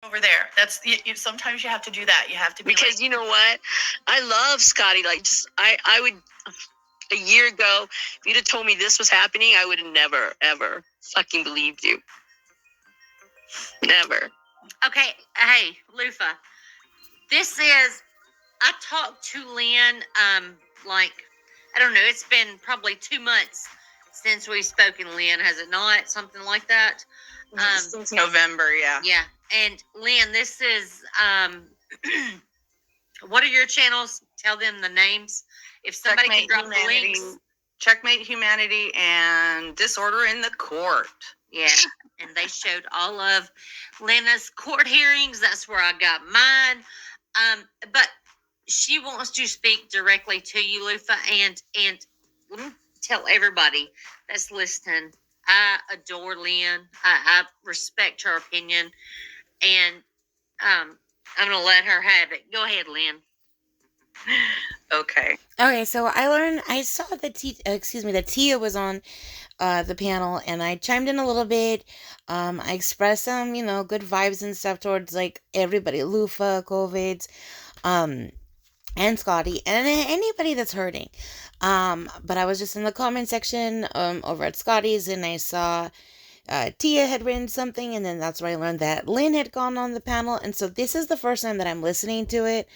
over there. That's sometimes you have to do that. You have to be because like, you know what? I love Scotty. Like, just I would a year ago, if you'd have told me this was happening, I would have never ever fucking believed you. Never. Okay, hey, Loofah. This is I talked to Lynn. Like I don't know. It's been probably 2 months since we've spoken, Lynn. Has it not? Something like that. Since November, yeah. Yeah, and Lynn, this is what are your channels? Tell them the names. If somebody Checkmate can drop Humanity, the links. Checkmate Humanity and Disorder in the Court. Yeah, and they showed all of Lena's court hearings. That's where I got mine. But she wants to speak directly to you, Lufa, and let me tell everybody that's listening. I adore Lynn. I respect her opinion, and I'm gonna let her have it. Go ahead, Lynn. Okay. Okay, so I saw that that Tia was on the panel, and I chimed in a little bit. I expressed some, good vibes and stuff towards like everybody, Lufa, COVIDs, and Scotty, and anybody that's hurting. But I was just in the comment section over at Scotty's, and I saw Tia had written something, and then that's where I learned that Lynn had gone on the panel. And so this is the first time that I'm listening to it.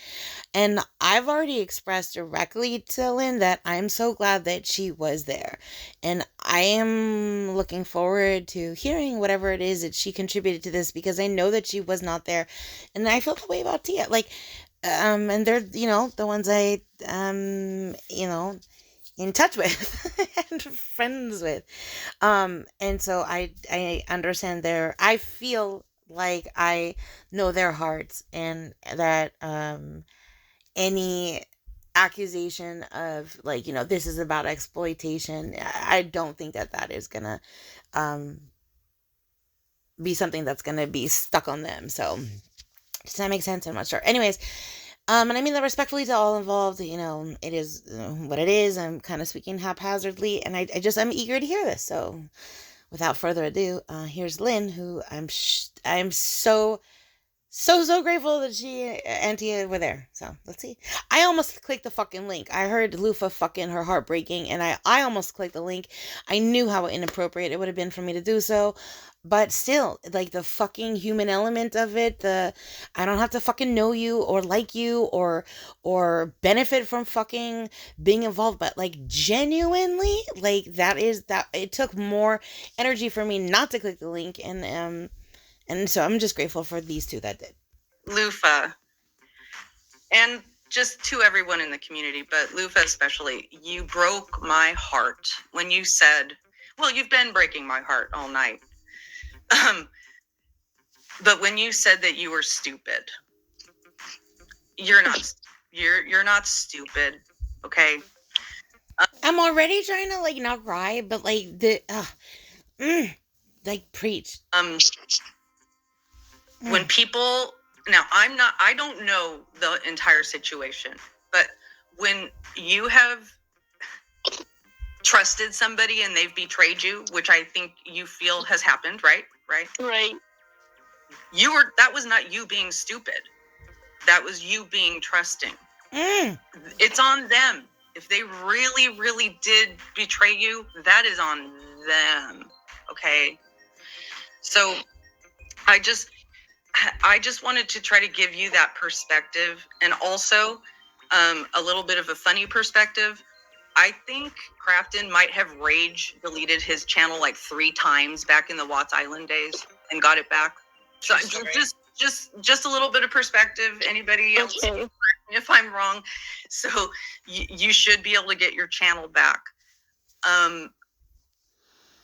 And I've already expressed directly to Lynn that I'm so glad that she was there. And I am looking forward to hearing whatever it is that she contributed to this, because I know that she was not there. And I feel the way about Tia. Like, and they're, the ones I, in touch with and friends with. And so I understand I feel like I know their hearts, and that, any accusation of like, this is about exploitation, I don't think that is gonna, be something that's gonna be stuck on them. So does that make sense? I'm not sure. Anyways, and I mean that respectfully to all involved. It is what it is. I'm kind of speaking haphazardly, and I'm eager to hear this. So, without further ado, here's Lynn, who I'm so grateful that she and Tia were there. So let's see. I almost clicked the fucking link. I heard Lufa fucking her heart breaking, and I almost clicked the link. I knew how inappropriate it would have been for me to do so. But still, like, the fucking human element of it, I don't have to fucking know you or like you or benefit from fucking being involved, but like genuinely, like that it took more energy for me not to click the link, and so I'm just grateful for these two that did. Lufa, and just to everyone in the community, but Lufa especially, you broke my heart when you said, well, you've been breaking my heart all night. But when you said that you were stupid, you're not. You're not stupid, okay? I'm already trying to like not cry, but like like preach. When people now, I don't know the entire situation, but when you have trusted somebody and they've betrayed you, which I think you feel has happened, right? Right. That was not you being stupid. That was you being trusting. It's on them. If they really, really did betray you, that is on them. Okay. So I just wanted to try to give you that perspective, and also a little bit of a funny perspective. I think Crafton might have rage deleted his channel like 3 times back in the Watts Island days and got it back. So just a little bit of perspective. Anybody else, okay, if I'm wrong. So you should be able to get your channel back.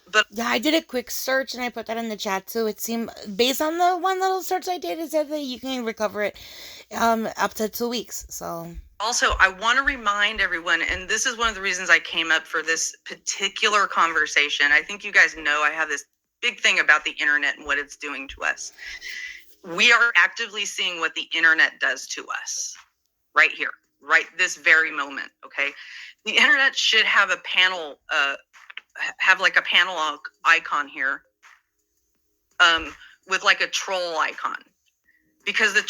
But yeah, I did a quick search and I put that in the chat too. It seemed, based on the one little search I did, it said that you can recover it up to 2 weeks. So also, I want to remind everyone, and this is one of the reasons I came up for this particular conversation. I think you guys know I have this big thing about the internet and what it's doing to us. We are actively seeing what the internet does to us right here, right this very moment, okay? The internet should have a panel, have like a panel icon here, with like a troll icon. because the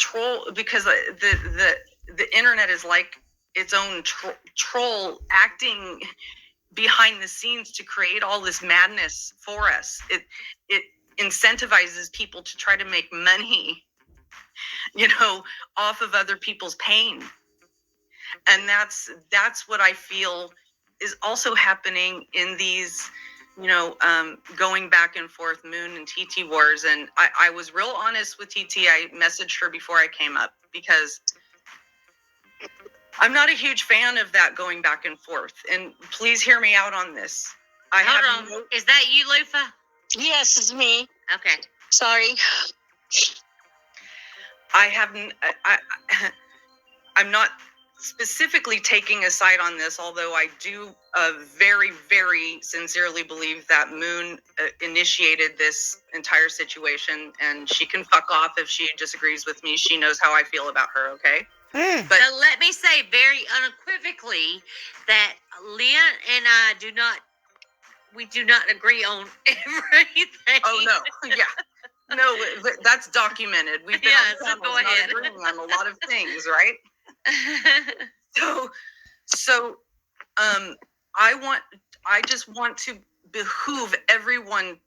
internet is like its own troll acting behind the scenes to create all this madness for us. It incentivizes people to try to make money, off of other people's pain. And that's what I feel is also happening in these, going back and forth Moon and TT wars. And I was real honest with TT. I messaged her before I came up because I'm not a huge fan of that going back and forth. And please hear me out on this. Hold on. Is that you, Loofah? Yes, it's me. Okay. Sorry. I'm not specifically taking a side on this, although I do very, very sincerely believe that Moon initiated this entire situation, and she can fuck off if she disagrees with me. She knows how I feel about her, okay? But let me say very unequivocally that Lynn and I do not agree on everything. Oh, no. Yeah. No, that's documented. We've been on so go ahead. not agreeing on a lot of things, right? So I just want to behoove everyone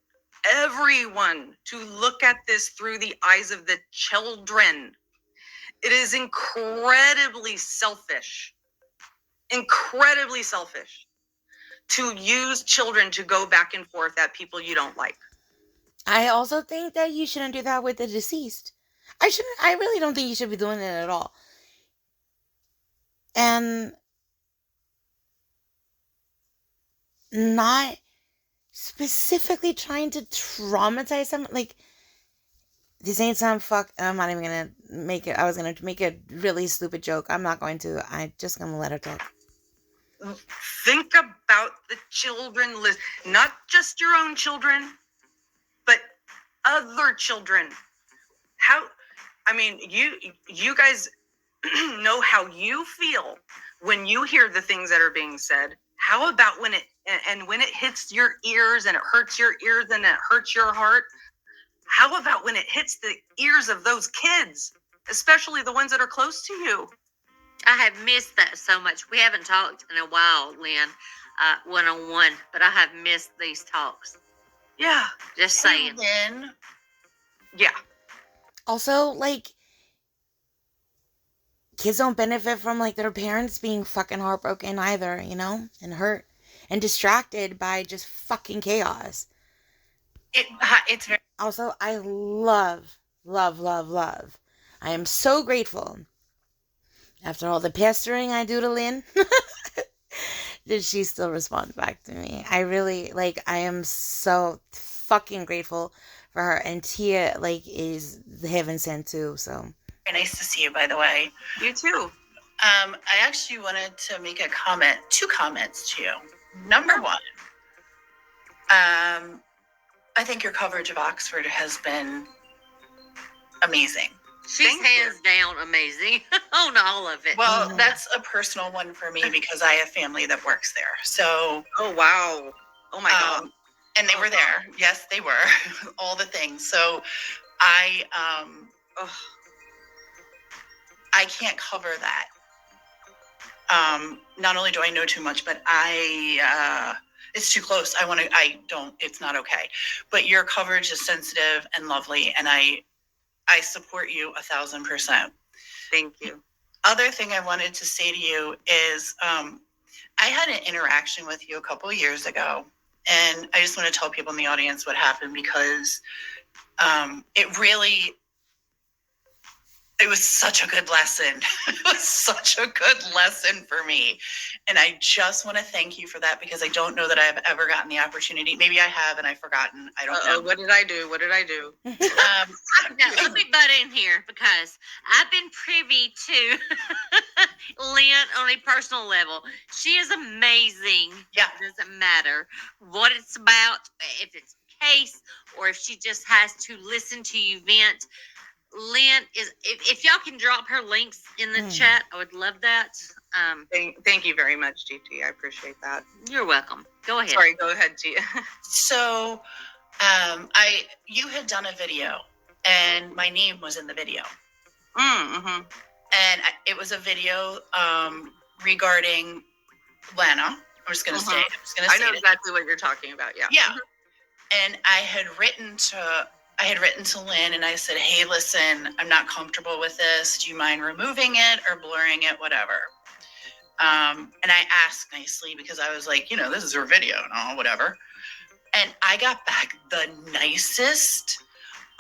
to look at this through the eyes of the children. It is incredibly selfish to use children to go back and forth at people you don't like. I also think that you shouldn't do that with the deceased. I really don't think you should be doing it at all. And not specifically trying to traumatize them. Like, this ain't some I'm not even gonna make it. I was gonna make a really stupid joke. I'm not going to. I'm just gonna let her talk. Think about the children, not just your own children, but other children. You guys know how you feel when you hear the things that are being said. How about when it hits your ears and it hurts your ears and it hurts your heart? How about when it hits the ears of those kids, especially the ones that are close to you? I have missed that so much. We haven't talked in a while, Lynn, one-on-one, but I have missed these talks. Yeah. Just saying. Lynn. Yeah. Also, like, kids don't benefit from, like, their parents being fucking heartbroken either, and hurt and distracted by just fucking chaos. It's very... Also, I love. I am so grateful, after all the pestering I do to Lynn, that she still responds back to me. I really, I am so fucking grateful for her. And Tia, is heaven sent too, so. Very nice to see you, by the way. You too. I actually wanted to make two comments to you. Number one, I think your coverage of Oxford has been amazing. She's hands down amazing on all of it. Well, that's a personal one for me because I have family that works there. So. Oh, wow. Oh, my God. And they were there. Yes, they were. All the things. So I can't cover that. Not only do I know too much, but it's too close. It's not okay. But your coverage is sensitive and lovely. And I support you 1,000%. Thank you. Other thing I wanted to say to you is, I had an interaction with you a couple of years ago, and I just want to tell people in the audience what happened because it was such a good lesson. It was such a good lesson for me. And I just want to thank you for that because I don't know that I've ever gotten the opportunity. Maybe I have and I've forgotten. I don't know. What did I do? Now, let me butt in here because I've been privy to Lynn on a personal level. She is amazing. Yeah. It doesn't matter what it's about, if it's a case or if she just has to listen to you vent. Lynn is, if y'all can drop her links in the chat, I would love that. Thank you very much, GT. I appreciate that. You're welcome. Go ahead. Sorry, go ahead, Tia. So, you had done a video and my name was in the video. Mm-hmm. And it was a video regarding Lana. I'm just going to say it. I know exactly what you're talking about. Yeah. Yeah. And I had written to Lynn and I said, hey, listen, I'm not comfortable with this. Do you mind removing it or blurring it, whatever? And I asked nicely because I was like, this is her video and all, whatever. And I got back the nicest,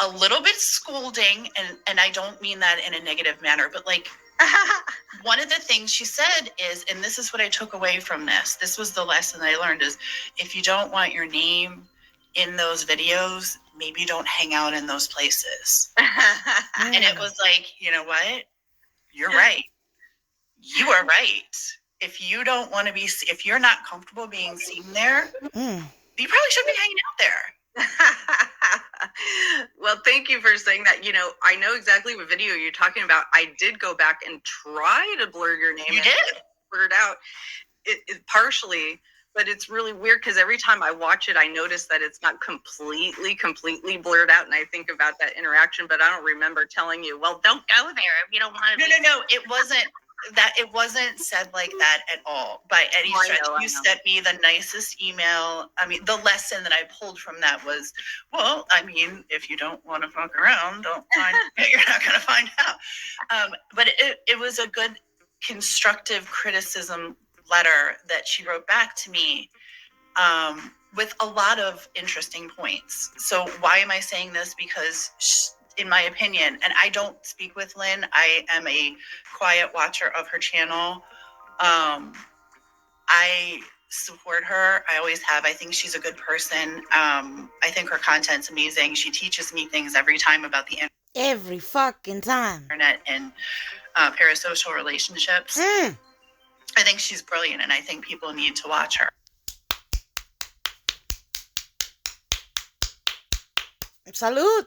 a little bit scolding. And I don't mean that in a negative manner, but like, one of the things she said is, and this is what I took away from this. This was the lesson I learned is if you don't want your name in those videos, maybe don't hang out in those places. And it was like, you know what? You're right. You are right. If you don't want to be, if you're not comfortable being seen there, you probably shouldn't be hanging out there. Well, thank you for saying that. I know exactly what video you're talking about. I did go back and try to blur your name. You did? Blurred out. It partially, but it's really weird because every time I watch it, I notice that it's not completely blurred out, and I think about that interaction, but I don't remember telling you, well, don't go there if you don't want to. No. It wasn't said like that at all. By any stretch, you sent me the nicest email. I mean, the lesson that I pulled from that was, well, I mean, if you don't want to fuck around, you're not going to find out. But it was a good constructive criticism letter that she wrote back to me with a lot of interesting points. So why am I saying this? Because in my opinion, and I don't speak with Lynn, I am a quiet watcher of her channel. I support her. I always have. I think she's a good person. I think her content's amazing. She teaches me things every time about the internet. Every fucking time. Internet and parasocial relationships. I think she's brilliant, and I think people need to watch her. Salud.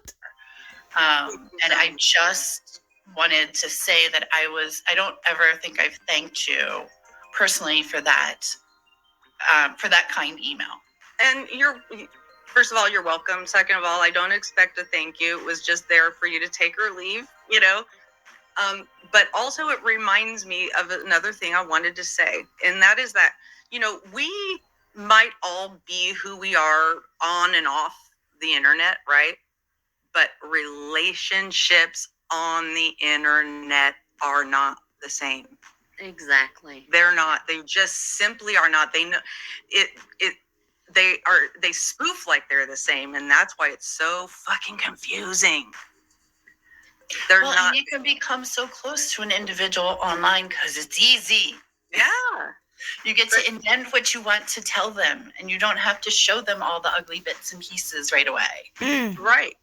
And I just wanted to say that I don't ever think I've thanked you personally for that kind email. And first of all, you're welcome. Second of all, I don't expect a thank you. It was just there for you to take or leave, but also it reminds me of another thing I wanted to say. And that is that, we might all be who we are on and off the internet, right? But relationships on the internet are not the same. Exactly. They're not. They just simply are not. They know it. They spoof like they're the same, and that's why it's so fucking confusing. They're not. And you can become so close to an individual online because it's easy. Yeah. You get to invent what you want to tell them, and you don't have to show them all the ugly bits and pieces right away. Right.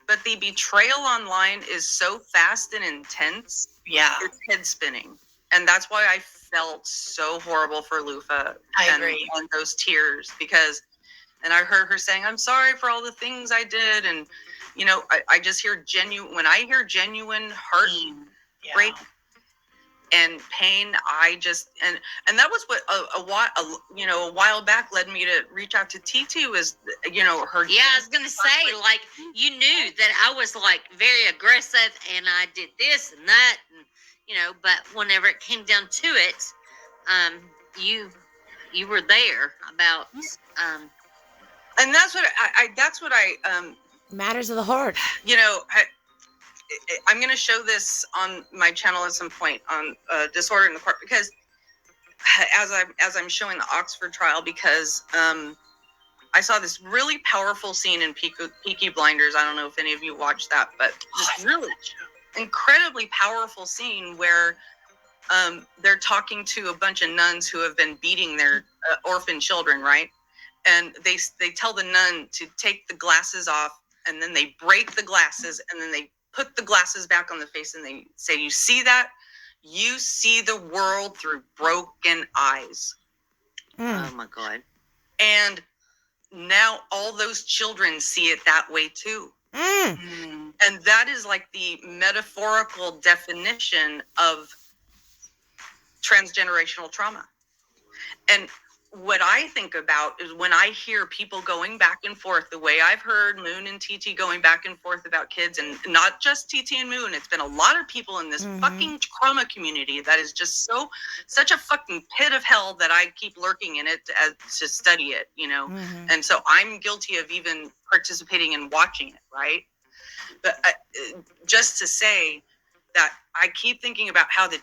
But the betrayal online is so fast and intense. Yeah. It's head spinning. And that's why I felt so horrible for Loofah. I agree. And those tears and I heard her saying, I'm sorry for all the things I did. And, I just hear when I hear genuine heartbreak and pain, I just, and that was what a while back led me to reach out to TT was, her. Yeah, I was going to say, like, you knew that I was like very aggressive and I did this and that, and, but whenever it came down to it, you were there about, and that's what I matters of the heart. I'm going to show this on my channel at some point on Disorder in the Court, because as I'm showing the Oxford trial, because I saw this really powerful scene in Peaky Blinders. I don't know if any of you watched that, but this really incredibly powerful scene where they're talking to a bunch of nuns who have been beating their orphan children, right? And they tell the nun to take the glasses off, and then they break the glasses, and then they put the glasses back on the face, and they say, you see that? You see the world through broken eyes. Oh my God. And now all those children see it that way too. And that is like the metaphorical definition of transgenerational trauma. And what I think about is when I hear people going back and forth, the way I've heard Moon and TT going back and forth about kids, and not just TT and Moon, it's been a lot of people in this fucking trauma community that is just such a fucking pit of hell that I keep lurking in it to study it, you know? And so I'm guilty of even participating in watching it, right? But just to say that I keep thinking about how the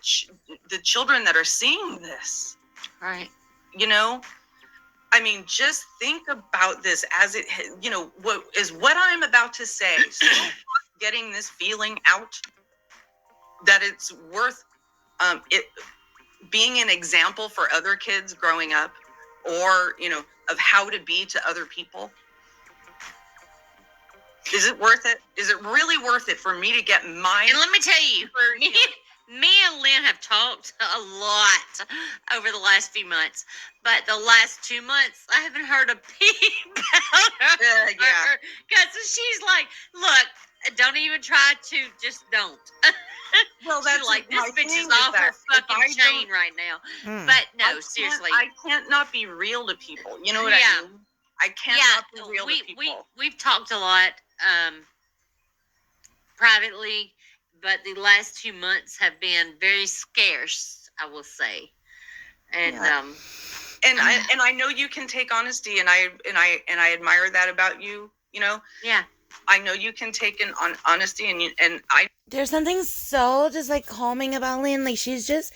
children that are seeing this, Right. you know, I mean, just think about this as it, you know, what I'm about to say. So getting this feeling out that it's worth it being an example for other kids growing up, or, you know, of how to be to other people. Is it worth it? Is it really worth it for me to get mine? And let me tell you, me and Lynn have talked a lot over the last few months, but the last 2 months, I haven't heard a peep about her. Yeah. Because she's like, look, don't even try to, just don't. Well, that's like, this my bitch thing is off her fucking chain don't- right now. But no, seriously. I can't not be real to people. You know what Yeah. I mean? I can't not be real to people. We've talked a lot privately, but the last 2 months have been very scarce, I will say. And Yeah. And I know you can take honesty, and I admire that about you. You know. Yeah. I know you can take an honesty, and I. There's something so just like calming about Lynn. Like she just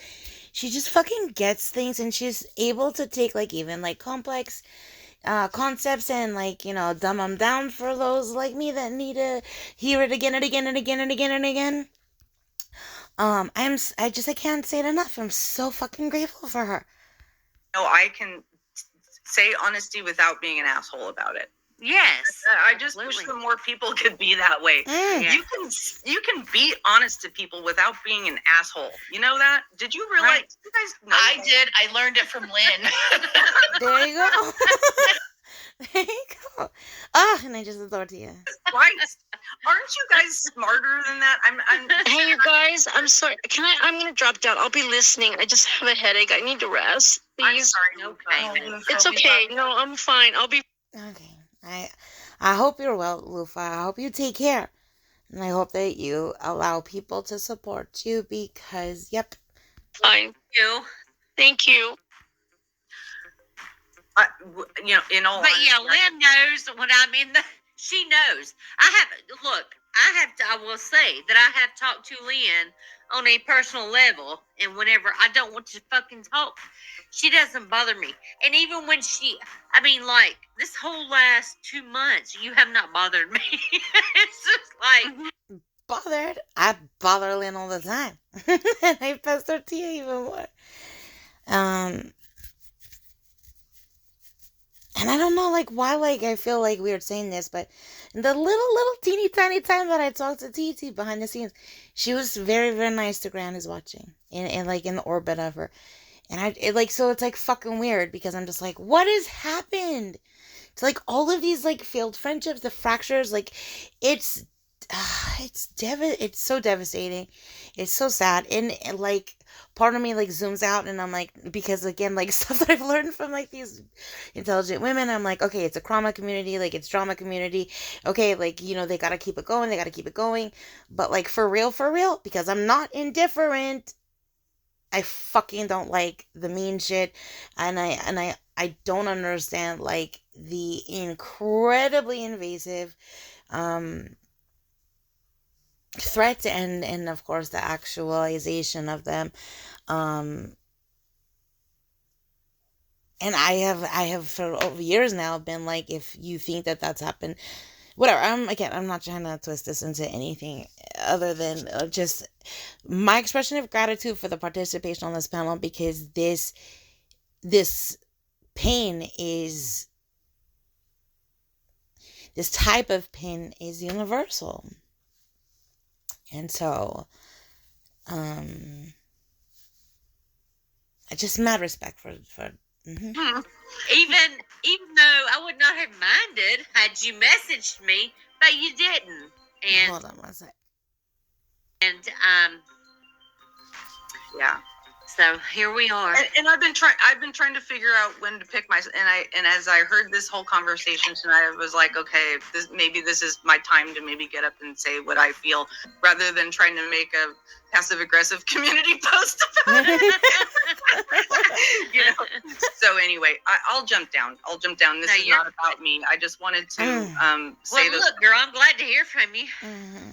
fucking gets things, and she's able to take like even like complex concepts and like, you know, dumb them down for those like me that need to hear it again and again and again and again and again. I can't say it enough. I'm so fucking grateful for her. No, I can say honesty without being an asshole about it. Yes. I just wish that more people could be that way. You can be honest to people without being an asshole. You know that? Did you realize? Right. You guys know I that? did. I learned it from Lynn. There you go. There you go. And I just adore you. Christ. Aren't you guys smarter than that? I'm Hey, you guys, I'm sorry. I'm going to drop down. I'll be listening. I just have a headache. I need to rest. I'm Please. sorry. Okay. It's okay. No, I'm fine. I'll be Okay. I hope you're well, Lufa. I hope you take care. And I hope that you allow people to support you because, yep. fine. Thank you. You know, in all But honesty, yeah, Lynn knows when I'm in the. She knows. I will say that I have talked to Lynn on a personal level, and whenever I don't want to fucking talk, she doesn't bother me. And even when like this whole last 2 months, you have not bothered me. It's just like Bothered. I bother Lynn all the time. And I pester Tia even more. And I don't know, like, why, like, I feel like weird saying this, but the little teeny tiny time that I talked to TT behind the scenes, she was very, very nice to Gran who's watching, and like, in the orbit of her. And so it's, like, fucking weird, because I'm just like, what has happened? It's like, all of these, like, failed friendships, the fractures, like, it's so devastating. It's so sad. And like, part of me like zooms out and I'm like, because again, like stuff that I've learned from like these intelligent women, I'm like, okay, it's a trauma community, like it's drama community. Okay, like, you know, they gotta keep it going. But like for real, because I'm not indifferent, I fucking don't like the mean shit. And I don't understand like the incredibly invasive threats and of course the actualization of them. And I have for over years now been like, if you think that that's happened, whatever. I'm not trying to twist this into anything other than just my expression of gratitude for the participation on this panel, because this pain is, this type of pain is universal. And so, I just mad respect for even though I would not have minded had you messaged me, but you didn't. And hold on one sec. And yeah. So here we are. And I've been trying to figure out when to pick and as I heard this whole conversation tonight, I was like, okay, maybe this is my time to maybe get up and say what I feel, rather than trying to make a passive aggressive community post about it. You know. So anyway, I'll jump down. This is not about me. I just wanted to say well, look, girl, I'm glad to hear from you.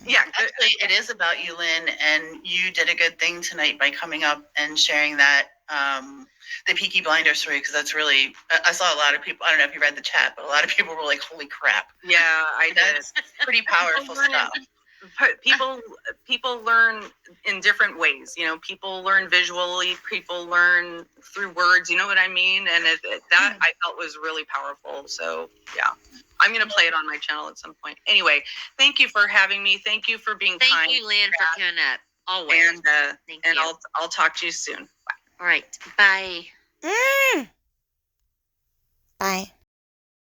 Yeah, actually, it is about you, Lynn, and you did a good thing tonight by coming up and sharing that the Peaky Blinders story, because that's really, I saw a lot of people, I don't know if you read the chat, but a lot of people were like, holy crap. Yeah, I did. That's pretty powerful stuff. People learn in different ways. You know, people learn visually, people learn through words, you know what I mean? And that I felt was really powerful. So yeah, I'm going to play it on my channel at some point. Anyway, thank you for having me. Thank you for being kind. Thank you, Lynn, for coming up. Always. And I'll talk to you soon. Bye. All right. Bye. Bye.